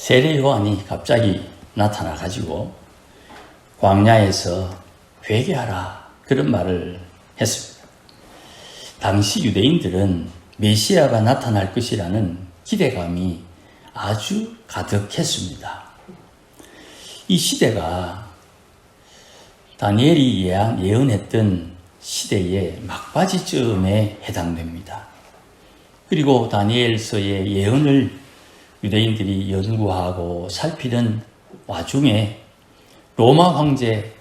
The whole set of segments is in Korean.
세례 요한이 갑자기 나타나 가지고 광야에서 회개하라 그런 말을 했습니다. 당시 유대인들은 메시아가 나타날 것이라는 기대감이 아주 가득했습니다. 이 시대가 다니엘이 예언했던 시대의 막바지쯤에 해당됩니다. 그리고 다니엘서의 예언을 유대인들이 연구하고 살피는 와중에 로마 황제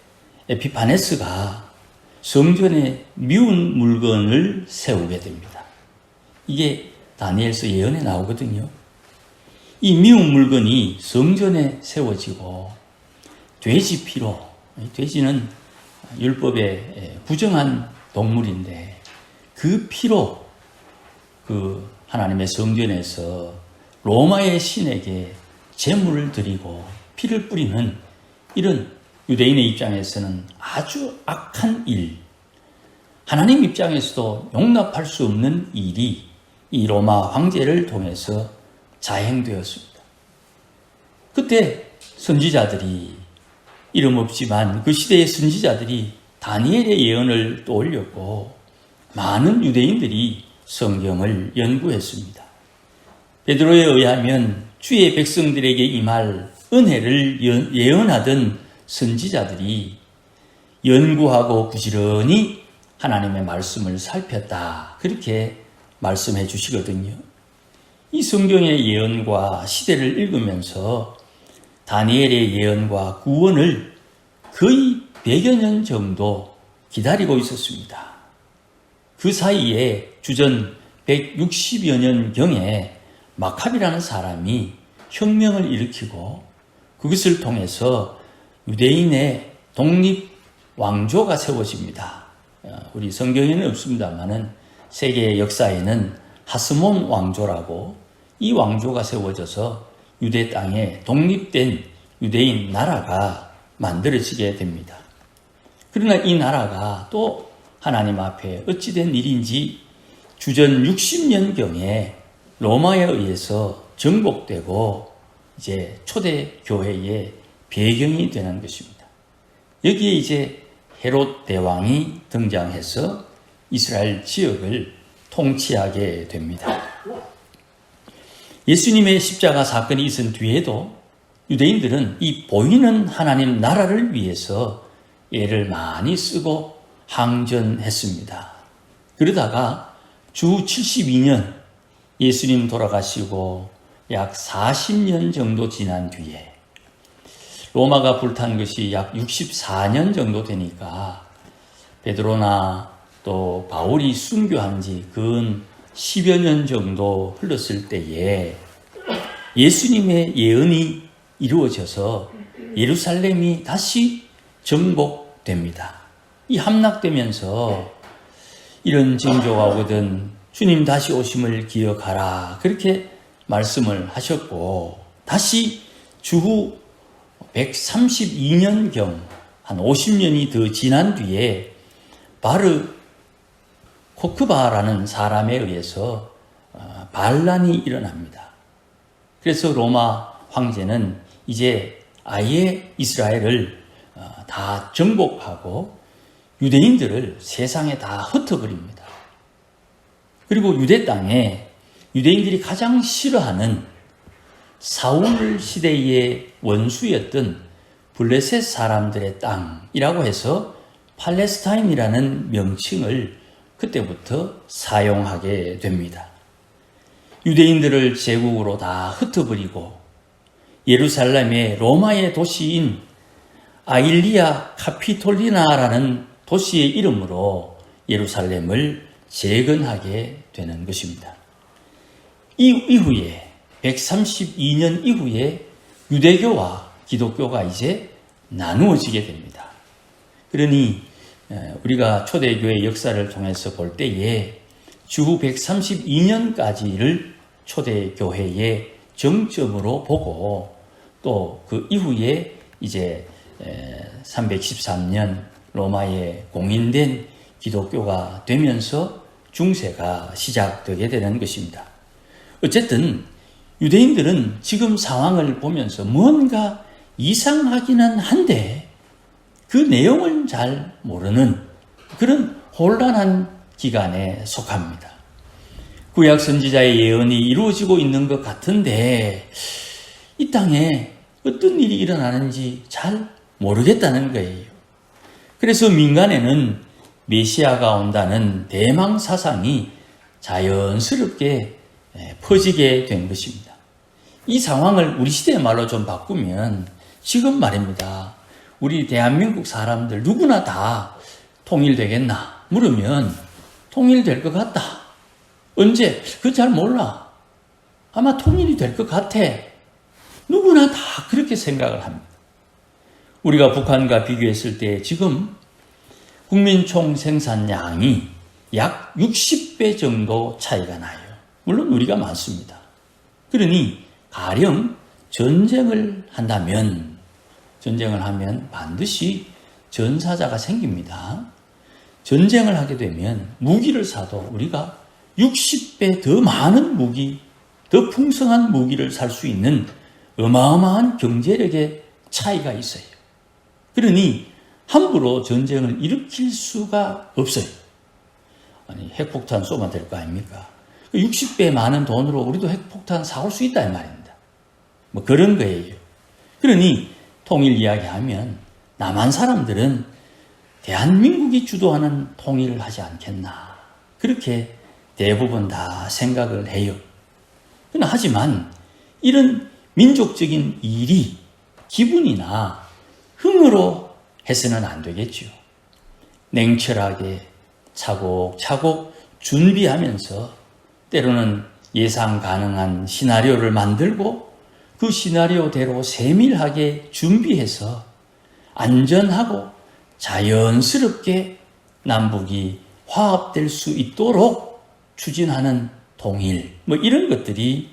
에피파네스가 성전에 미운 물건을 세우게 됩니다. 이게 다니엘서 예언에 나오거든요. 이 미운 물건이 성전에 세워지고 돼지 피로, 돼지는 율법에 부정한 동물인데 그 피로 그 하나님의 성전에서 로마의 신에게 제물을 드리고 피를 뿌리는 이런 유대인의 입장에서는 아주 악한 일, 하나님 입장에서도 용납할 수 없는 일이 이 로마 황제를 통해서 자행되었습니다. 그때 선지자들이, 이름 없지만 그 시대의 선지자들이 다니엘의 예언을 떠올렸고 많은 유대인들이 성경을 연구했습니다. 베드로에 의하면 주의 백성들에게 임할 은혜를 예언하던 선지자들이 연구하고 부지런히 하나님의 말씀을 살폈다. 그렇게 말씀해 주시거든요. 이 성경의 예언과 시대를 읽으면서 다니엘의 예언과 구원을 거의 100여 년 정도 기다리고 있었습니다. 그 사이에 주전 160여 년경에 마카비라는 사람이 혁명을 일으키고 그것을 통해서 유대인의 독립 왕조가 세워집니다. 우리 성경에는 없습니다만은 세계 역사에는 하스몬 왕조라고 이 왕조가 세워져서 유대 땅에 독립된 유대인 나라가 만들어지게 됩니다. 그러나 이 나라가 또 하나님 앞에 어찌된 일인지 주전 60년경에 로마에 의해서 정복되고 이제 초대 교회의 배경이 되는 것입니다. 여기에 이제 헤롯 대왕이 등장해서 이스라엘 지역을 통치하게 됩니다. 예수님의 십자가 사건이 있은 뒤에도 유대인들은 이 보이는 하나님 나라를 위해서 애를 많이 쓰고 항전했습니다. 그러다가 주 72년 예수님 돌아가시고 약 40년 정도 지난 뒤에 로마가 불탄 것이 약 64년 정도 되니까 베드로나 또 바울이 순교한 지 근 10여 년 정도 흘렀을 때에 예수님의 예언이 이루어져서 예루살렘이 다시 정복됩니다. 이 함락되면서 이런 징조가 오거든 주님 다시 오심을 기억하라 그렇게 말씀을 하셨고 다시 주후 132년경 한 50년이 더 지난 뒤에 바르 코크바라는 사람에 의해서 반란이 일어납니다. 그래서 로마 황제는 이제 아예 이스라엘을 다 정복하고 유대인들을 세상에 다 흩어버립니다. 그리고 유대 땅에 유대인들이 가장 싫어하는 사울 시대의 원수였던 블레셋 사람들의 땅이라고 해서 팔레스타인이라는 명칭을 그때부터 사용하게 됩니다. 유대인들을 제국으로 다 흩어버리고 예루살렘의 로마의 도시인 아일리아 카피톨리나라는 도시의 이름으로 예루살렘을 재건하게 되는 것입니다. 이 이후에 132년 이후에 유대교와 기독교가 이제 나누어지게 됩니다. 그러니 우리가 초대교회 역사를 통해서 볼 때에 주후 132년까지를 초대교회의 정점으로 보고 또 그 이후에 이제 313년 로마에 공인된 기독교가 되면서 중세가 시작되게 되는 것입니다. 어쨌든 유대인들은 지금 상황을 보면서 뭔가 이상하기는 한데 그 내용은 잘 모르는 그런 혼란한 기간에 속합니다. 구약 선지자의 예언이 이루어지고 있는 것 같은데 이 땅에 어떤 일이 일어나는지 잘 모르겠다는 거예요. 그래서 민간에는 메시아가 온다는 대망 사상이 자연스럽게 퍼지게 된 것입니다. 이 상황을 우리 시대의 말로 좀 바꾸면 지금 말입니다. 우리 대한민국 사람들 누구나 다 통일되겠나 물으면 통일될 것 같다. 언제? 그건 잘 몰라. 아마 통일이 될 것 같아. 누구나 다 그렇게 생각을 합니다. 우리가 북한과 비교했을 때 지금 국민 총 생산량이 약 60배 정도 차이가 나요. 물론 우리가 많습니다. 그러니 가령 전쟁을 하면 반드시 전사자가 생깁니다. 전쟁을 하게 되면 무기를 사도 우리가 60배 더 많은 무기, 더 풍성한 무기를 살 수 있는 어마어마한 경제력의 차이가 있어요. 그러니 함부로 전쟁을 일으킬 수가 없어요. 아니, 핵폭탄 쏘면 될 거 아닙니까? 60배 많은 돈으로 우리도 핵폭탄 사올 수 있다 이 말입니다. 뭐 그런 거예요. 그러니 통일 이야기하면 남한 사람들은 대한민국이 주도하는 통일을 하지 않겠나. 그렇게 대부분 다 생각을 해요. 하지만 이런 민족적인 일이 기분이나 흥으로 해서는 안 되겠죠. 냉철하게 차곡차곡 준비하면서 때로는 예상 가능한 시나리오를 만들고 그 시나리오대로 세밀하게 준비해서 안전하고 자연스럽게 남북이 화합될 수 있도록 추진하는 통일, 이런 것들이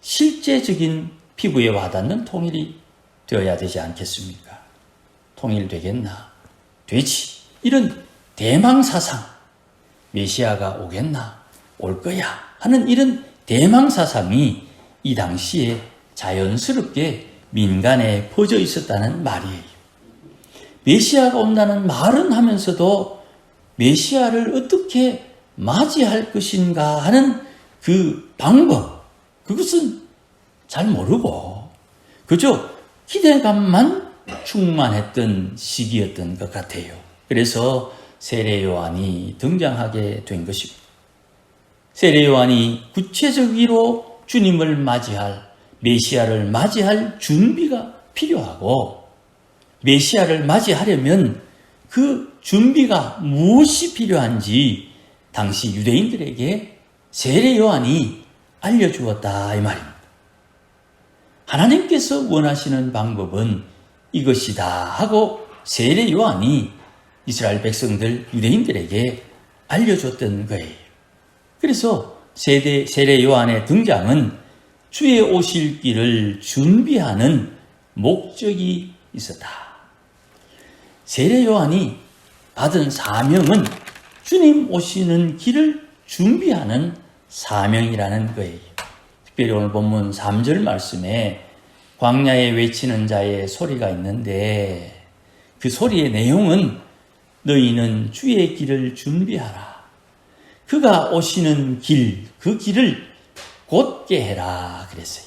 실제적인 피부에 와닿는 통일이 되어야 되지 않겠습니까? 통일되겠나? 되지. 이런 대망사상, 메시아가 오겠나? 올 거야. 하는 이런 대망사상이 이 당시에 자연스럽게 민간에 퍼져 있었다는 말이에요. 메시아가 온다는 말은 하면서도 메시아를 어떻게 맞이할 것인가 하는 그 방법, 그것은 잘 모르고 그저 기대감만 충만했던 시기였던 것 같아요. 그래서 세례 요한이 등장하게 된 것입니다. 세례 요한이 구체적으로 주님을 맞이할, 메시아를 맞이할 준비가 필요하고 메시아를 맞이하려면 그 준비가 무엇이 필요한지 당시 유대인들에게 세례 요한이 알려주었다 이 말입니다. 하나님께서 원하시는 방법은 이것이다 하고 세례 요한이 이스라엘 백성들 유대인들에게 알려줬던 거예요. 그래서 세례 요한의 등장은 주의 오실 길을 준비하는 목적이 있었다. 세례 요한이 받은 사명은 주님 오시는 길을 준비하는 사명이라는 거예요. 특별히 오늘 본문 3절 말씀에 광야에 외치는 자의 소리가 있는데 그 소리의 내용은 너희는 주의 길을 준비하라. 그가 오시는 길, 그 길을 곧게 해라 그랬어요.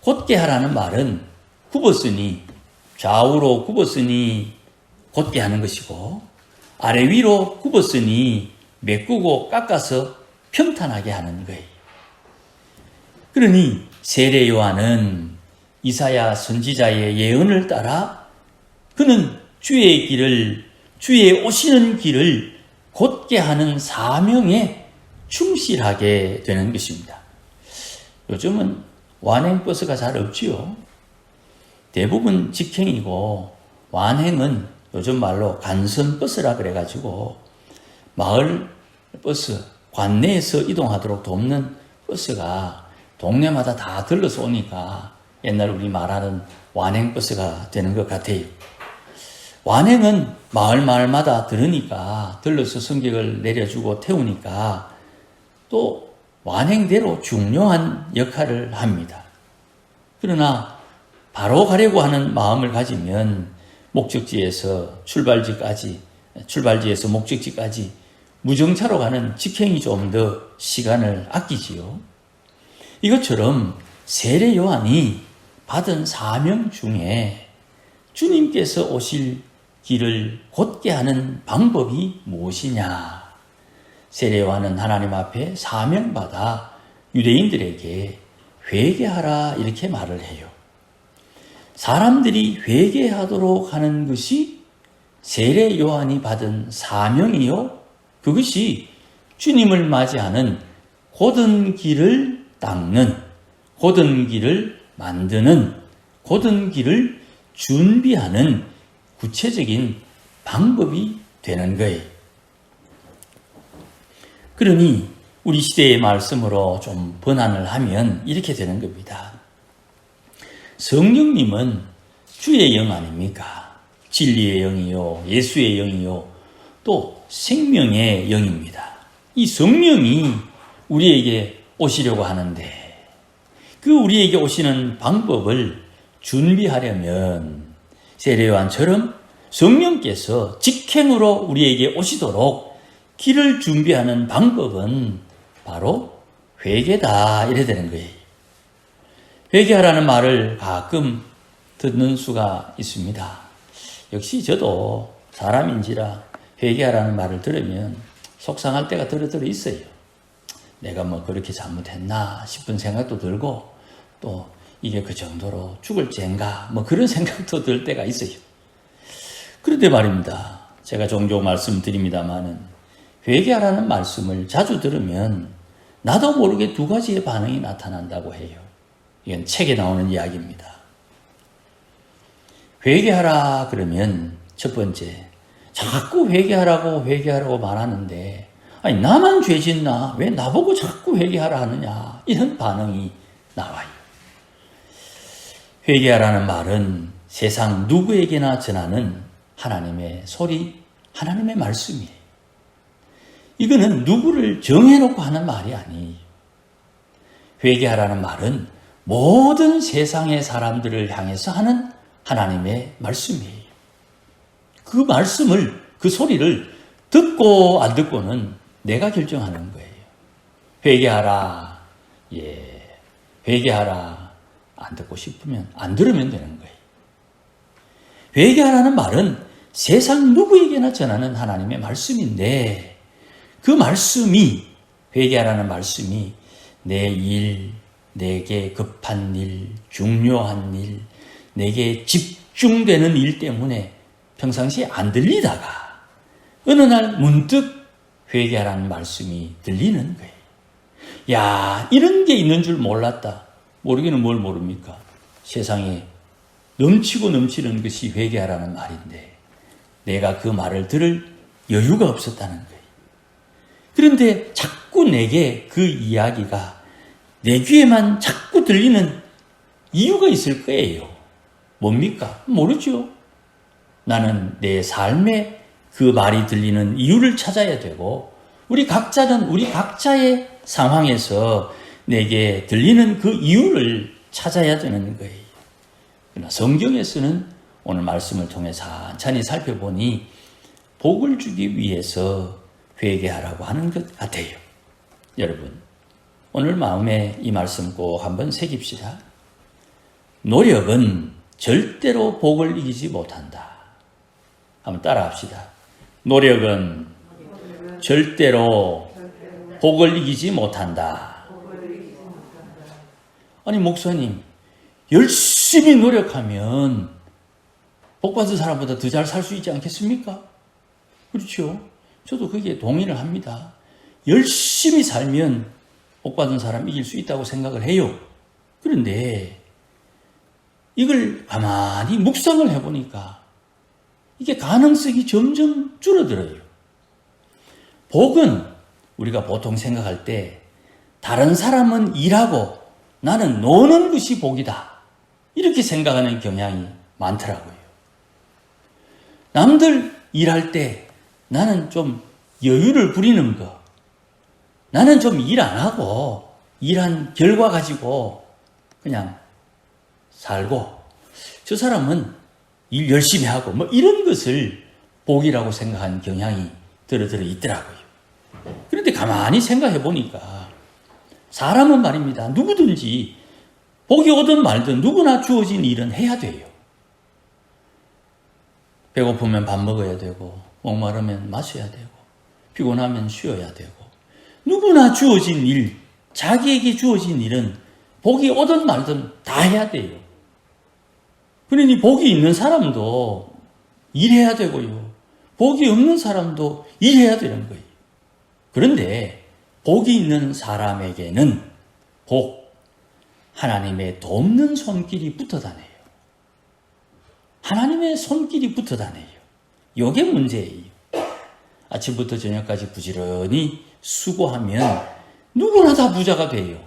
곧게 하라는 말은 굽었으니, 좌우로 굽었으니 곧게 하는 것이고 아래 위로 굽었으니 메꾸고 깎아서 평탄하게 하는 거예요. 그러니 세례 요한은 이사야 선지자의 예언을 따라 그는 주의 길을, 주의 오시는 길을 곧게 하는 사명에 충실하게 되는 것입니다. 요즘은 완행버스가 잘 없지요. 대부분 직행이고 완행은 요즘 말로 간선버스라 그래가지고 마을 버스, 관내에서 이동하도록 돕는 버스가 동네마다 다 들러서 오니까 옛날 우리 말하는 완행버스가 되는 것 같아요. 완행은 마을마다 들으니까 들러서 승객을 내려주고 태우니까 또 완행대로 중요한 역할을 합니다. 그러나 바로 가려고 하는 마음을 가지면 목적지에서 출발지에서 목적지까지 무정차로 가는 직행이 좀 더 시간을 아끼지요. 이것처럼 세례 요한이 받은 사명 중에 주님께서 오실 길을 곧게 하는 방법이 무엇이냐? 세례 요한은 하나님 앞에 사명받아 유대인들에게 회개하라 이렇게 말을 해요. 사람들이 회개하도록 하는 것이 세례 요한이 받은 사명이요. 그것이 주님을 맞이하는 곧은 길을 닦는, 곧은 길을 만드는, 곧은 길을 준비하는 구체적인 방법이 되는 거예요. 그러니 우리 시대의 말씀으로 좀 번안을 하면 이렇게 되는 겁니다. 성령님은 주의 영 아닙니까? 진리의 영이요, 예수의 영이요, 또 생명의 영입니다. 이 성령이 우리에게 오시려고 하는데 그 우리에게 오시는 방법을 준비하려면 세례요한처럼 성령께서 직행으로 우리에게 오시도록 길을 준비하는 방법은 바로 회개다 이래 되는 거예요. 회개하라는 말을 가끔 듣는 수가 있습니다. 역시 저도 사람인지라 회개하라는 말을 들으면 속상할 때가 들어 있어요. 내가 뭐 그렇게 잘못했나 싶은 생각도 들고 또 이게 그 정도로 죽을 죄인가 뭐 그런 생각도 들 때가 있어요. 그런데 말입니다. 제가 종종 말씀드립니다마는 회개하라는 말씀을 자주 들으면 나도 모르게 두 가지의 반응이 나타난다고 해요. 이건 책에 나오는 이야기입니다. 회개하라 그러면 첫 번째, 자꾸 회개하라고 말하는데 아니 나만 죄 짓나? 왜 나보고 자꾸 회개하라 하느냐? 이런 반응이 나와요. 회개하라는 말은 세상 누구에게나 전하는 하나님의 소리, 하나님의 말씀이에요. 이거는 누구를 정해놓고 하는 말이 아니에요. 회개하라는 말은 모든 세상의 사람들을 향해서 하는 하나님의 말씀이에요. 그 말씀을, 그 소리를 듣고 안 듣고는 내가 결정하는 거예요. 회개하라. 예. 회개하라. 안 듣고 싶으면 안 들으면 되는 거예요. 회개하라는 말은 세상 누구에게나 전하는 하나님의 말씀인데 그 말씀이, 회개하라는 말씀이 내 일, 내게 급한 일, 중요한 일, 내게 집중되는 일 때문에 평상시에 안 들리다가 어느 날 문득 회개하라는 말씀이 들리는 거예요. 야, 이런 게 있는 줄 몰랐다. 모르기는 뭘 모릅니까? 세상에 넘치고 넘치는 것이 회개하라는 말인데 내가 그 말을 들을 여유가 없었다는 거예요. 그런데 자꾸 내게 그 이야기가 내 귀에만 자꾸 들리는 이유가 있을 거예요. 뭡니까? 모르죠. 나는 내 삶에 그 말이 들리는 이유를 찾아야 되고 우리 각자는 우리 각자의 상황에서 내게 들리는 그 이유를 찾아야 되는 거예요. 그러나 성경에서는 오늘 말씀을 통해 찬찬히 살펴보니 복을 주기 위해서 회개하라고 하는 것 같아요. 여러분, 오늘 마음에 이 말씀 꼭 한번 새깁시다. 노력은 절대로 복을 이기지 못한다. 한번 따라합시다. 노력은 절대로 복을 이기지 못한다. 아니 목사님, 열심히 노력하면 복받은 사람보다 더 잘 살 수 있지 않겠습니까? 그렇죠? 저도 거기에 동의를 합니다. 열심히 살면 복받은 사람 이길 수 있다고 생각을 해요. 그런데 이걸 가만히 묵상을 해보니까 이게 가능성이 점점 줄어들어요. 복은 우리가 보통 생각할 때 다른 사람은 일하고 나는 노는 것이 복이다. 이렇게 생각하는 경향이 많더라고요. 남들 일할 때 나는 좀 여유를 부리는 거, 나는 좀 일 안 하고 일한 결과 가지고 그냥 살고 저 사람은 일 열심히 하고 뭐 이런 것을 복이라고 생각한 경향이 들어 있더라고요. 그런데 가만히 생각해 보니까 사람은 말입니다. 누구든지 복이 오든 말든 누구나 주어진 일은 해야 돼요. 배고프면 밥 먹어야 되고 목마르면 마셔야 되고 피곤하면 쉬어야 되고 누구나 주어진 일, 자기에게 주어진 일은 복이 오든 말든 다 해야 돼요. 그러니 복이 있는 사람도 일해야 되고요. 복이 없는 사람도 일해야 되는 거예요. 그런데 복이 있는 사람에게는 복, 하나님의 돕는 손길이 붙어 다녀요. 하나님의 손길이 붙어 다녀요. 이게 문제예요. 아침부터 저녁까지 부지런히 수고하면 누구나 다 부자가 돼요.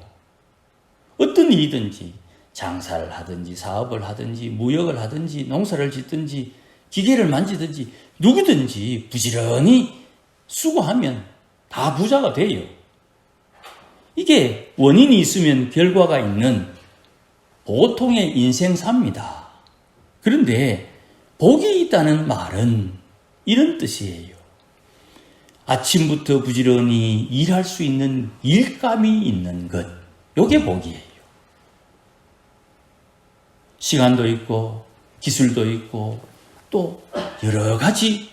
어떤 일이든지 장사를 하든지 사업을 하든지 무역을 하든지 농사를 짓든지 기계를 만지든지 누구든지 부지런히 수고하면 다 부자가 돼요. 이게 원인이 있으면 결과가 있는 보통의 인생사입니다. 그런데 복이 있다는 말은 이런 뜻이에요. 아침부터 부지런히 일할 수 있는 일감이 있는 것, 이게 복이에요. 시간도 있고 기술도 있고 또 여러 가지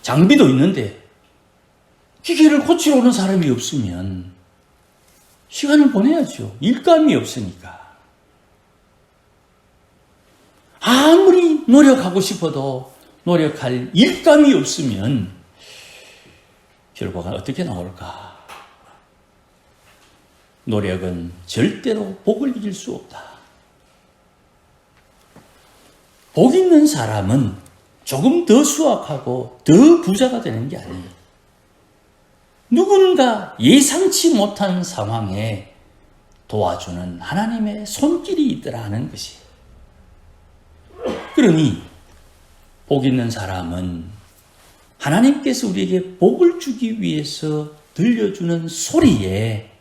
장비도 있는데 기계를 고치러 오는 사람이 없으면 시간을 보내야죠. 일감이 없으니까. 아무리 노력하고 싶어도 노력할 일감이 없으면 결과가 어떻게 나올까? 노력은 절대로 복을 이길 수 없다. 복 있는 사람은 조금 더 수확하고 더 부자가 되는 게 아니에요. 누군가 예상치 못한 상황에 도와주는 하나님의 손길이 있더라는 것이. 그러니 복 있는 사람은 하나님께서 우리에게 복을 주기 위해서 들려주는 소리에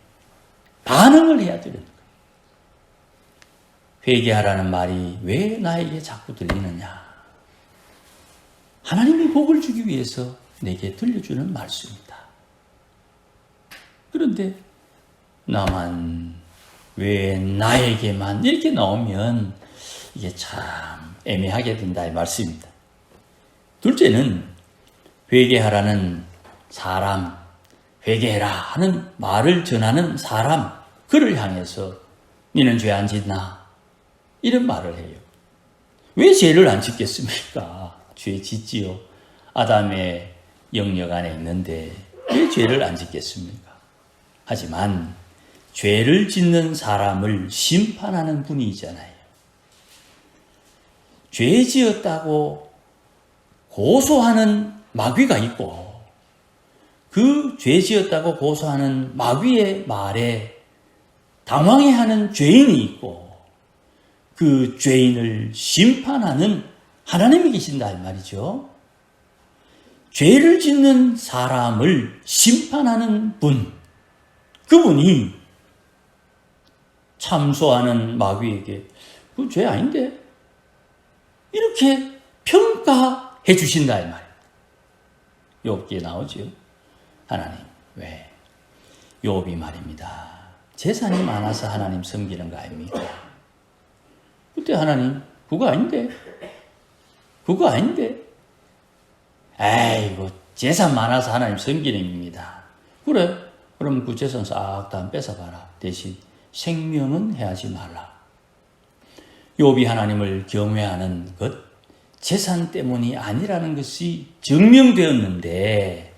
반응을 해야 되는 거예요. 회개하라는 말이 왜 나에게 자꾸 들리느냐? 하나님이 복을 주기 위해서 내게 들려주는 말씀입니다. 그런데 나만, 왜 나에게만 이렇게 나오면 이게 참 애매하게 된다 이 말씀입니다. 둘째는 회개하라는 사람, 회개해라 하는 말을 전하는 사람, 그를 향해서 너는 죄 안 짓나? 이런 말을 해요. 왜 죄를 안 짓겠습니까? 죄 짓지요. 아담의 영역 안에 있는데 왜 죄를 안 짓겠습니까? 하지만 죄를 짓는 사람을 심판하는 분이 있잖아요. 죄 지었다고 고소하는 마귀가 있고 그 죄 지었다고 고소하는 마귀의 말에 당황해하는 죄인이 있고 그 죄인을 심판하는 하나님이 계신다 이 말이죠. 죄를 짓는 사람을 심판하는 분, 그분이 참소하는 마귀에게 그 죄 아닌데? 이렇게 평가해 주신다 이 말이에요. 욥기에 나오죠. 하나님, 왜? 욥이 말입니다. 재산이 많아서 하나님 섬기는 거 아닙니까? 그때 하나님, 그거 아닌데? 그거 아닌데? 에이고, 재산 많아서 하나님 섬기는 입니다. 그래, 그럼 그 재산 싹 다 뺏어봐라. 대신 생명은 해하지 말라. 욥이 하나님을 경외하는 것, 재산 때문이 아니라는 것이 증명되었는데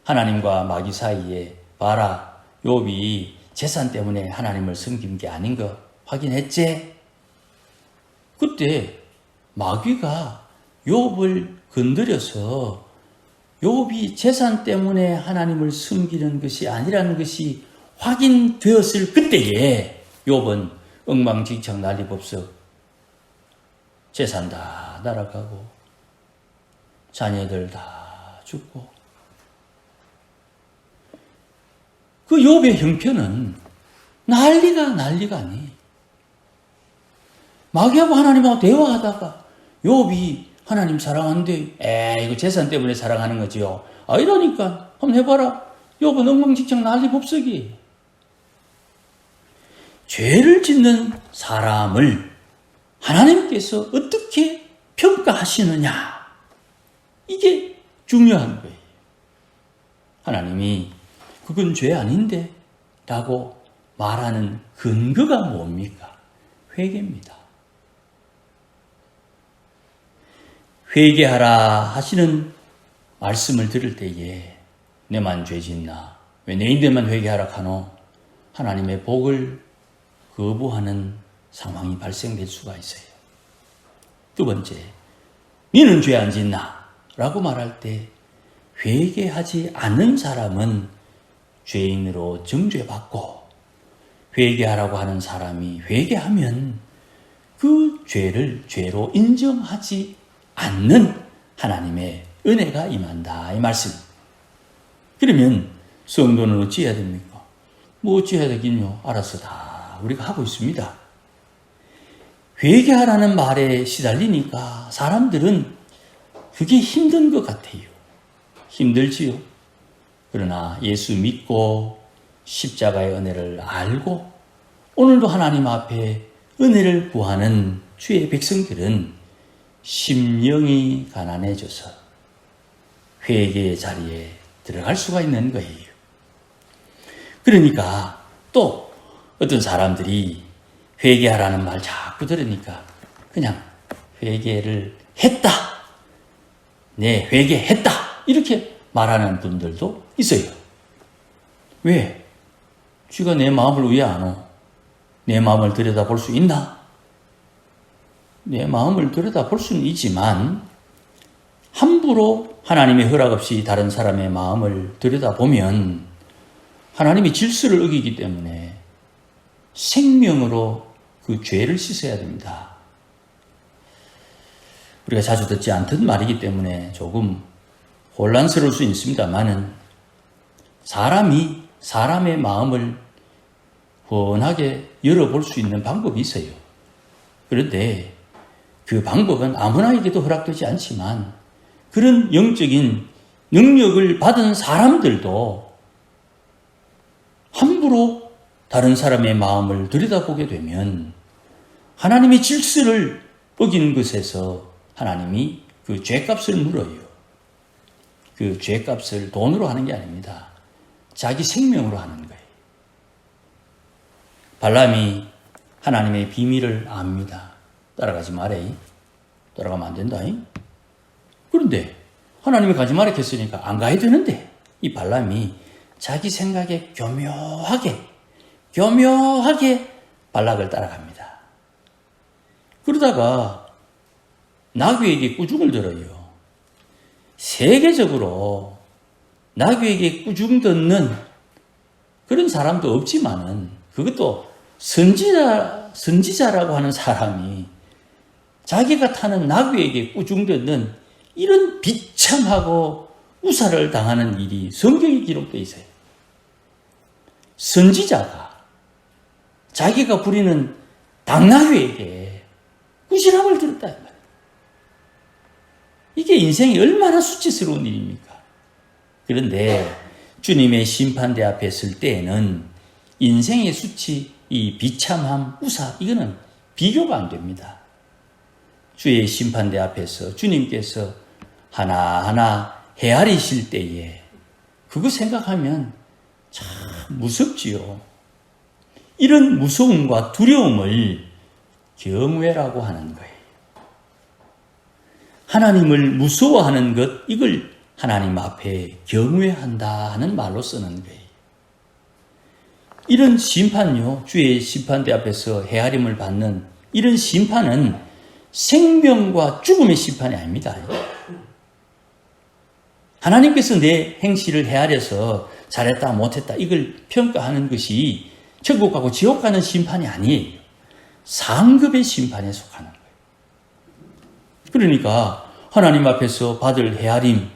하나님과 마귀 사이에 봐라, 욥이 재산 때문에 하나님을 섬긴 게 아닌 거 확인했지? 그때 마귀가 욥을 건드려서 욥이 재산 때문에 하나님을 섬기는 것이 아니라는 것이 확인되었을 그때에 욥은 엉망진창 난리법석 재산 다 날아가고 자녀들 다 죽고 그 욥의 형편은 난리가 아니. 마귀하고 하나님하고 대화하다가 욥이 하나님 사랑하는데 이거 재산 때문에 사랑하는 거지요. 이러니까 한번 해봐라. 욥은 엉망진창 난리 법석이. 죄를 짓는 사람을 하나님께서 어떻게 평가하시느냐. 이게 중요한 거예요. 하나님이 그건 죄 아닌데 라고 말하는 근거가 뭡니까? 회개입니다. 회개하라 하시는 말씀을 들을 때에 내만 죄 짓나? 왜 내 인대만 회개하라 하노? 하나님의 복을 거부하는 상황이 발생될 수가 있어요. 두 번째, 너는 죄 안 짓나? 라고 말할 때 회개하지 않는 사람은 죄인으로 정죄받고 회개하라고 하는 사람이 회개하면 그 죄를 죄로 인정하지 않는 하나님의 은혜가 임한다. 이 말씀. 그러면 성도는 어찌해야 됩니까? 뭐 어찌해야 되긴요. 알아서 다 우리가 하고 있습니다. 회개하라는 말에 시달리니까 사람들은 그게 힘든 것 같아요. 힘들지요. 그러나 예수 믿고 십자가의 은혜를 알고 오늘도 하나님 앞에 은혜를 구하는 주의 백성들은 심령이 가난해져서 회개의 자리에 들어갈 수가 있는 거예요. 그러니까 또 어떤 사람들이 회개하라는 말 자꾸 들으니까 그냥 회개를 했다. 네, 회개했다. 이렇게 말하는 분들도 있어요. 왜? 쥐가 내 마음을 왜 안 오? 내 마음을 들여다볼 수 있나? 내 마음을 들여다볼 수는 있지만 함부로 하나님의 허락 없이 다른 사람의 마음을 들여다보면 하나님이 질서를 어기기 때문에 생명으로 그 죄를 씻어야 됩니다. 우리가 자주 듣지 않던 말이기 때문에 조금 혼란스러울 수 있습니다만은 사람이 사람의 마음을 훤하게 열어볼 수 있는 방법이 있어요. 그런데 그 방법은 아무나에게도 허락되지 않지만 그런 영적인 능력을 받은 사람들도 함부로 다른 사람의 마음을 들여다보게 되면 하나님의 질서를 어긴 것에서 하나님이 그 죄값을 물어요. 그 죄값을 돈으로 하는 게 아닙니다. 자기 생명으로 하는 거예요. 발람이 하나님의 비밀을 압니다. 따라가지 말해. 따라가면 안 된다. 그런데 하나님이 가지 말라 했으니까 안 가야 되는데 이 발람이 자기 생각에 교묘하게 발락을 따라갑니다. 그러다가 나귀에게 꾸중을 들어요. 세계적으로 나귀에게 꾸중 듣는 그런 사람도 없지만은 그것도 선지자라고 하는 사람이 자기가 타는 나귀에게 꾸중 듣는 이런 비참하고 우사를 당하는 일이 성경에 기록되어 있어요. 선지자가 자기가 부리는 당나귀에게 꾸지람을 들었다. 이게 인생이 얼마나 수치스러운 일입니까? 그런데 주님의 심판대 앞에 설 때에는 인생의 수치, 이 비참함, 우사, 이거는 비교가 안 됩니다. 주의 심판대 앞에서 주님께서 하나하나 헤아리실 때에 그거 생각하면 참 무섭지요. 이런 무서움과 두려움을 경외라고 하는 거예요. 하나님을 무서워하는 것, 이걸 하나님 앞에 경외한다 하는 말로 쓰는 거예요. 이런 심판요, 주의 심판대 앞에서 헤아림을 받는 이런 심판은 생명과 죽음의 심판이 아닙니다. 하나님께서 내 행실을 헤아려서 잘했다 못했다 이걸 평가하는 것이 천국 가고 지옥 가는 심판이 아니에요. 상급의 심판에 속하는 거예요. 그러니까 하나님 앞에서 받을 헤아림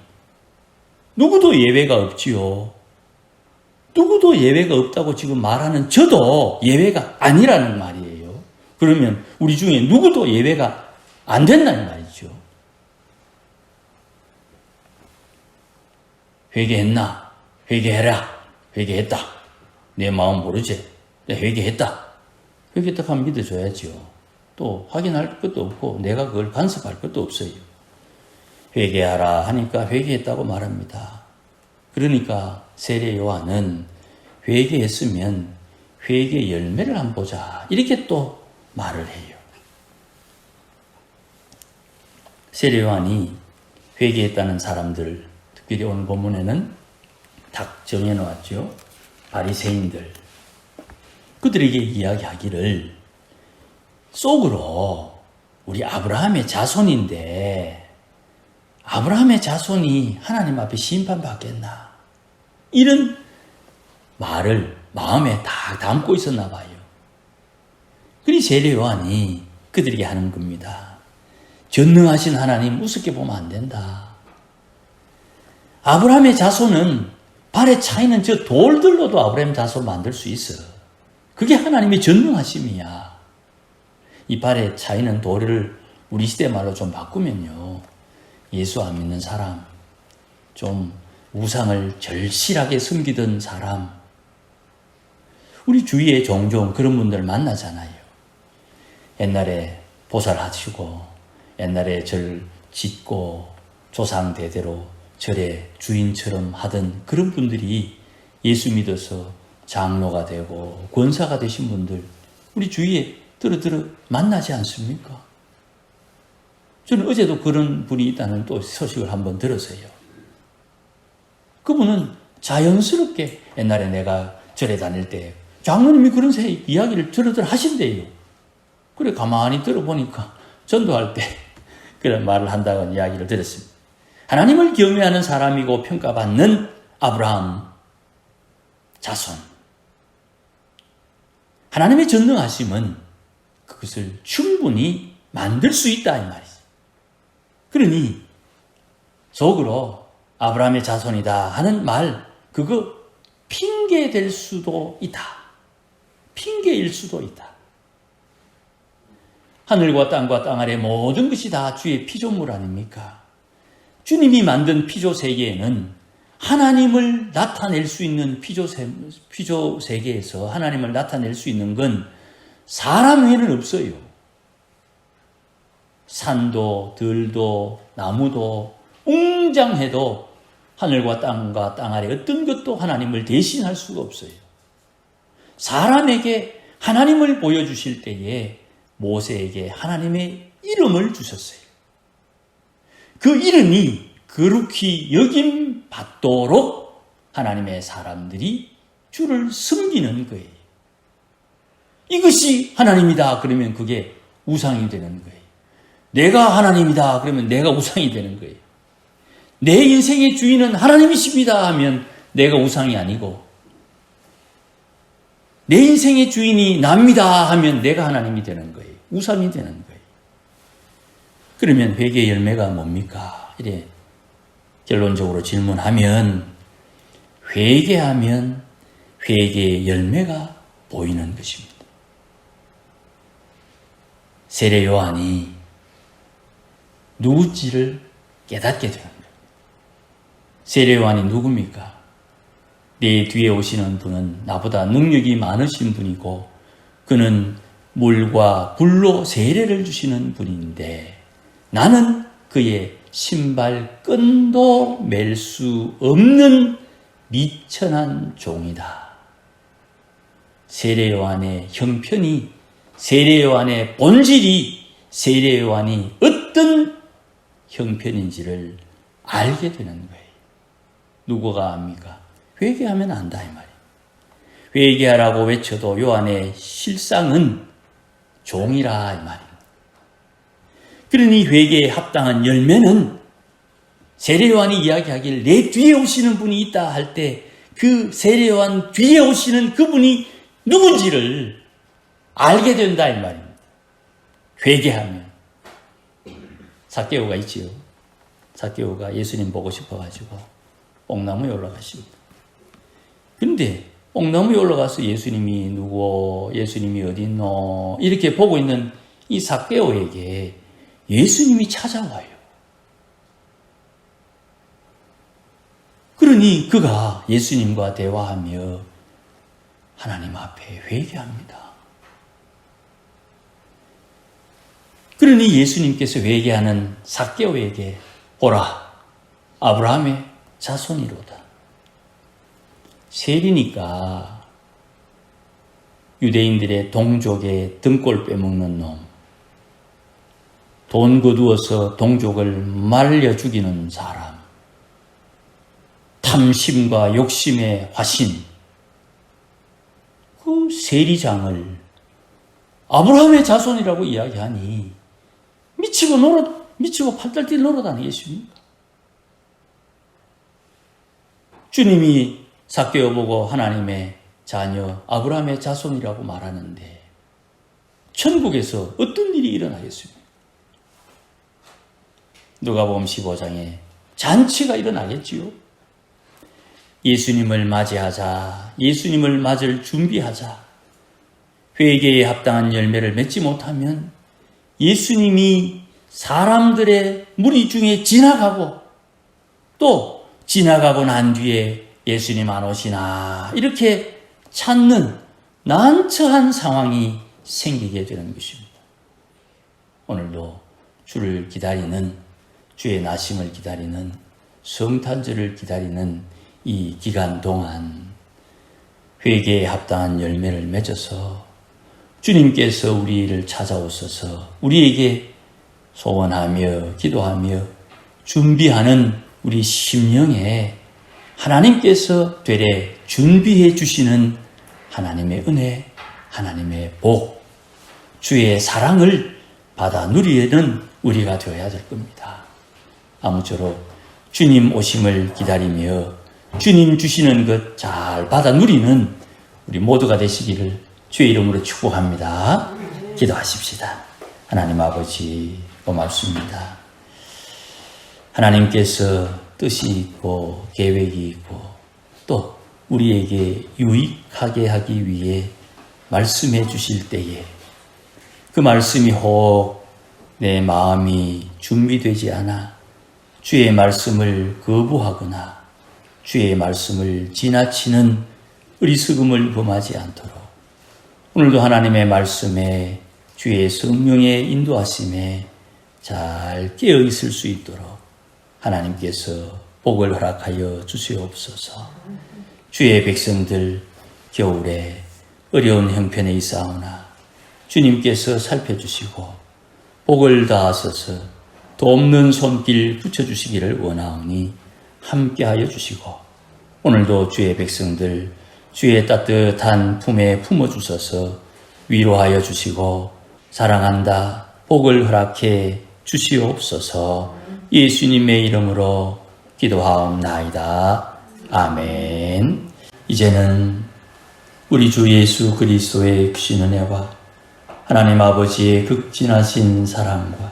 누구도 예외가 없지요. 누구도 예외가 없다고 지금 말하는 저도 예외가 아니라는 말이에요. 그러면 우리 중에 누구도 예외가 안 된다는 말이죠. 회개했나? 회개해라. 회개했다. 내 마음 모르지? 내가 회개했다. 회개했다 하면 믿어줘야죠. 또 확인할 것도 없고 내가 그걸 간섭할 것도 없어요. 회개하라 하니까 회개했다고 말합니다. 그러니까 세례 요한은 회개했으면 회개 열매를 한번 보자 이렇게 또 말을 해요. 세례 요한이 회개했다는 사람들, 특별히 오늘 본문에는 딱 정해놓았죠. 바리새인들, 그들에게 이야기하기를 속으로 우리 아브라함의 자손인데 아브라함의 자손이 하나님 앞에 심판받겠나, 이런 말을 마음에 다 담고 있었나 봐요. 그리 세례 요한이 그들에게 하는 겁니다. 전능하신 하나님 우습게 보면 안 된다. 아브라함의 자손은 발에 차이는 저 돌들로도 아브라함 자손을 만들 수 있어. 그게 하나님의 전능하심이야. 이 발에 차이는 돌을 우리 시대 말로 좀 바꾸면요, 예수 안 믿는 사람, 좀 우상을 절실하게 섬기던 사람, 우리 주위에 종종 그런 분들 만나잖아요. 옛날에 보살하시고 옛날에 절 짓고 조상 대대로 절의 주인처럼 하던 그런 분들이 예수 믿어서 장로가 되고 권사가 되신 분들 우리 주위에 들어 만나지 않습니까? 저는 어제도 그런 분이 있다는 또 소식을 한번 들었어요. 그분은 자연스럽게 옛날에 내가 절에 다닐 때 장로님이 그런 이야기를 들어들 하신대요. 그래 가만히 들어보니까 전도할 때 그런 말을 한다는 이야기를 들었습니다. 하나님을 경외하는 사람이고 평가받는 아브라함 자손. 하나님의 전능하심은 그것을 충분히 만들 수 있다 이 말이죠. 그러니 속으로 아브라함의 자손이다 하는 말, 그거 핑계 될 수도 있다. 핑계일 수도 있다. 하늘과 땅 아래 모든 것이 다 주의 피조물 아닙니까? 주님이 만든 피조 세계에는 하나님을 나타낼 수 있는 피조 세계에서 하나님을 나타낼 수 있는 건 사람 외에는 없어요. 산도, 들도, 나무도, 웅장해도 하늘과 땅 아래 어떤 것도 하나님을 대신할 수가 없어요. 사람에게 하나님을 보여주실 때에 모세에게 하나님의 이름을 주셨어요. 그 이름이 거룩히 여김 받도록 하나님의 사람들이 주를 섬기는 거예요. 이것이 하나님이다 그러면 그게 우상이 되는 거예요. 내가 하나님이다 그러면 내가 우상이 되는 거예요. 내 인생의 주인은 하나님이십니다 하면 내가 우상이 아니고, 내 인생의 주인이 납니다 하면 내가 하나님이 되는 거예요. 우상이 되는 거예요. 그러면 회개의 열매가 뭡니까? 이래 결론적으로 질문하면 회개하면 회개의 열매가 보이는 것입니다. 세례 요한이 누구지를 깨닫게 되는 거예요. 세례 요한이 누굽니까? 내 뒤에 오시는 분은 나보다 능력이 많으신 분이고 그는 물과 불로 세례를 주시는 분인데 나는 그의 신발끈도 맬 수 없는 미천한 종이다. 세례 요한의 형편이, 세례 요한의 본질이, 세례 요한이 어떤 형편인지를 알게 되는 거예요. 누구가 압니까? 회개하면 안다 이 말이에요. 회개하라고 외쳐도 요한의 실상은 종이라 이 말입니다. 그러니 회개에 합당한 열매는 세례 요한이 이야기하길 내 뒤에 오시는 분이 있다 할 때 그 세례 요한 뒤에 오시는 그분이 누군지를 알게 된다 이 말입니다. 회개하면. 삭개오가 있지요. 삭개오가 예수님 보고 싶어가지고 뽕나무에 올라가십니다. 그런데 옥나무에 올라가서 예수님이 누구, 예수님이 어디 있노 이렇게 보고 있는 이 삭개오에게 예수님이 찾아와요. 그러니 그가 예수님과 대화하며 하나님 앞에 회개합니다. 그러니 예수님께서 회개하는 삭개오에게 보라, 아브라함의 자손이로다. 세리니까 유대인들의 동족의 등골 빼먹는 놈, 돈 거두어서 동족을 말려 죽이는 사람, 탐심과 욕심의 화신, 그 세리장을 아브라함의 자손이라고 이야기하니 미치고 팔달 뛸 노릇 아니겠습니까? 주님이 삭개오 보고 하나님의 자녀 아브라함의 자손이라고 말하는데 천국에서 어떤 일이 일어나겠습니까? 누가복음 15장에 잔치가 일어나겠지요. 예수님을 맞이하자, 예수님을 맞을 준비하자. 회개에 합당한 열매를 맺지 못하면 예수님이 사람들의 무리 중에 지나가고 또 지나가고 난 뒤에 예수님 안 오시나 이렇게 찾는 난처한 상황이 생기게 되는 것입니다. 오늘도 주를 기다리는, 주의 나심을 기다리는, 성탄절을 기다리는 이 기간 동안 회개에 합당한 열매를 맺어서 주님께서 우리를 찾아오셔서 우리에게 소원하며 기도하며 준비하는 우리 심령에 하나님께서 되레 준비해 주시는 하나님의 은혜, 하나님의 복, 주의 사랑을 받아 누리는 우리가 되어야 될 겁니다. 아무쪼록 주님 오심을 기다리며 주님 주시는 것 잘 받아 누리는 우리 모두가 되시기를 주의 이름으로 축복합니다. 기도하십시다. 하나님 아버지 고맙습니다. 하나님께서 뜻이 있고 계획이 있고 또 우리에게 유익하게 하기 위해 말씀해 주실 때에 그 말씀이 혹 내 마음이 준비되지 않아 주의 말씀을 거부하거나 주의 말씀을 지나치는 어리석음을 범하지 않도록 오늘도 하나님의 말씀에 주의 성령의 인도하심에 잘 깨어 있을 수 있도록 하나님께서 복을 허락하여 주시옵소서. 주의 백성들 겨울에 어려운 형편에 있사오나 주님께서 살펴주시고 복을 다하셔서 돕는 손길 붙여주시기를 원하오니 함께하여 주시고 오늘도 주의 백성들 주의 따뜻한 품에 품어주셔서 위로하여 주시고 사랑한다 복을 허락해 주시옵소서. 예수님의 이름으로 기도하옵나이다. 아멘. 이제는 우리 주 예수 그리스도의 크신 은혜와 하나님 아버지의 극진하신 사랑과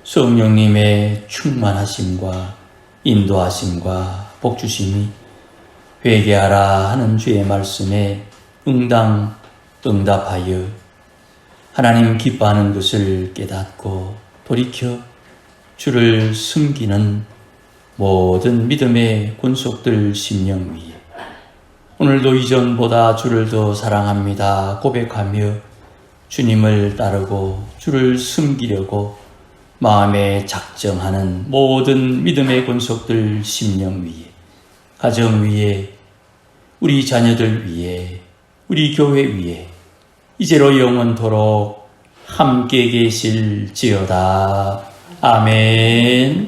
성령님의 충만하심과 인도하심과 복주심이 회개하라 하는 주의 말씀에 응답하여 하나님 기뻐하는 것을 깨닫고 돌이켜 주를 섬기는 모든 믿음의 권속들 심령 위에 오늘도 이전보다 주를 더 사랑합니다 고백하며 주님을 따르고 주를 섬기려고 마음에 작정하는 모든 믿음의 권속들 심령 위에 가정 위에 우리 자녀들 위에 우리 교회 위에 이제로 영원토록 함께 계실지어다. 아멘.